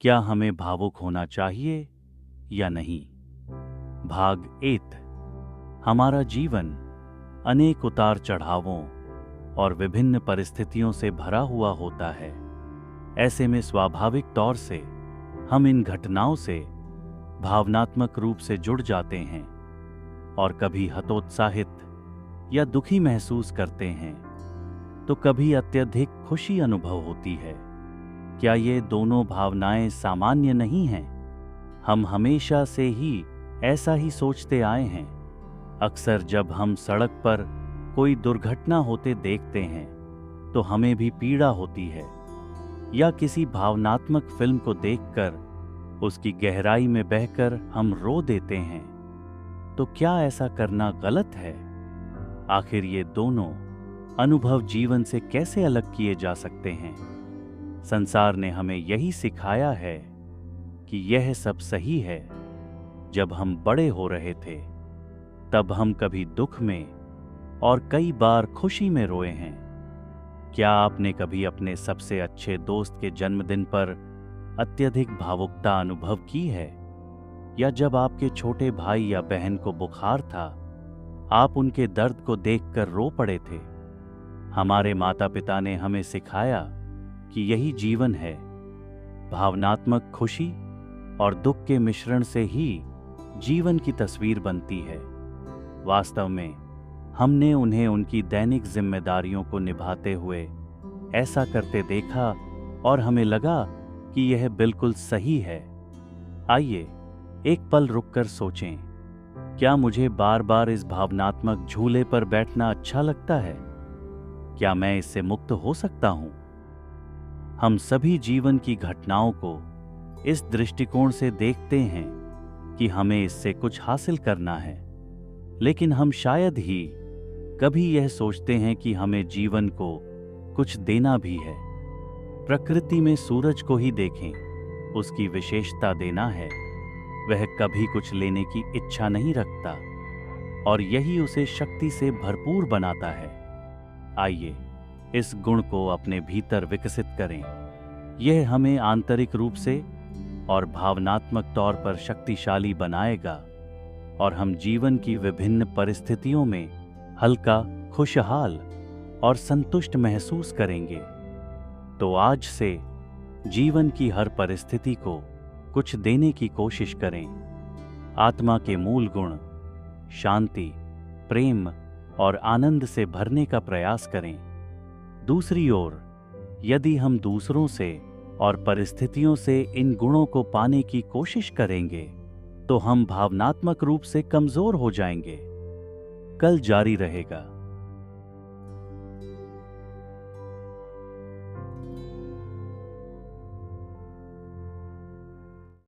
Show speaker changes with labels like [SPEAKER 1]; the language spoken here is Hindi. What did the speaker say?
[SPEAKER 1] क्या हमें भावुक होना चाहिए या नहीं? भाग 8। हमारा जीवन अनेक उतार चढ़ावों और विभिन्न परिस्थितियों से भरा हुआ होता है। ऐसे में स्वाभाविक तौर से हम इन घटनाओं से भावनात्मक रूप से जुड़ जाते हैं और कभी हतोत्साहित या दुखी महसूस करते हैं, तो कभी अत्यधिक खुशी अनुभव होती है। क्या ये दोनों भावनाएं सामान्य नहीं हैं? हम हमेशा से ही ऐसा ही सोचते आए हैं। अक्सर जब हम सड़क पर कोई दुर्घटना होते देखते हैं तो हमें भी पीड़ा होती है, या किसी भावनात्मक फिल्म को देखकर उसकी गहराई में बहकर हम रो देते हैं। तो क्या ऐसा करना गलत है? आखिर ये दोनों अनुभव जीवन से कैसे अलग किए जा सकते हैं? संसार ने हमें यही सिखाया है कि यह सब सही है। जब हम बड़े हो रहे थे तब हम कभी दुख में और कई बार खुशी में रोए हैं। क्या आपने कभी अपने सबसे अच्छे दोस्त के जन्मदिन पर अत्यधिक भावुकता अनुभव की है? या जब आपके छोटे भाई या बहन को बुखार था, आप उनके दर्द को देखकर रो पड़े थे? हमारे माता पिता ने हमें सिखाया कि यही जीवन है। भावनात्मक खुशी और दुख के मिश्रण से ही जीवन की तस्वीर बनती है। वास्तव में हमने उन्हें उनकी दैनिक जिम्मेदारियों को निभाते हुए ऐसा करते देखा और हमें लगा कि यह बिल्कुल सही है। आइए एक पल रुककर सोचें, क्या मुझे बार बार इस भावनात्मक झूले पर बैठना अच्छा लगता है? क्या मैं इससे मुक्त हो सकता हूं? हम सभी जीवन की घटनाओं को इस दृष्टिकोण से देखते हैं कि हमें इससे कुछ हासिल करना है, लेकिन हम शायद ही कभी यह सोचते हैं कि हमें जीवन को कुछ देना भी है। प्रकृति में सूरज को ही देखें, उसकी विशेषता देना है। वह कभी कुछ लेने की इच्छा नहीं रखता और यही उसे शक्ति से भरपूर बनाता है। आइए इस गुण को अपने भीतर विकसित करें। यह हमें आंतरिक रूप से और भावनात्मक तौर पर शक्तिशाली बनाएगा और हम जीवन की विभिन्न परिस्थितियों में हल्का, खुशहाल और संतुष्ट महसूस करेंगे। तो आज से जीवन की हर परिस्थिति को कुछ देने की कोशिश करें। आत्मा के मूल गुण शांति, प्रेम और आनंद से भरने का प्रयास करें। दूसरी ओर, यदि हम दूसरों से और परिस्थितियों से इन गुणों को पाने की कोशिश करेंगे तो हम भावनात्मक रूप से कमजोर हो जाएंगे। कल जारी रहेगा।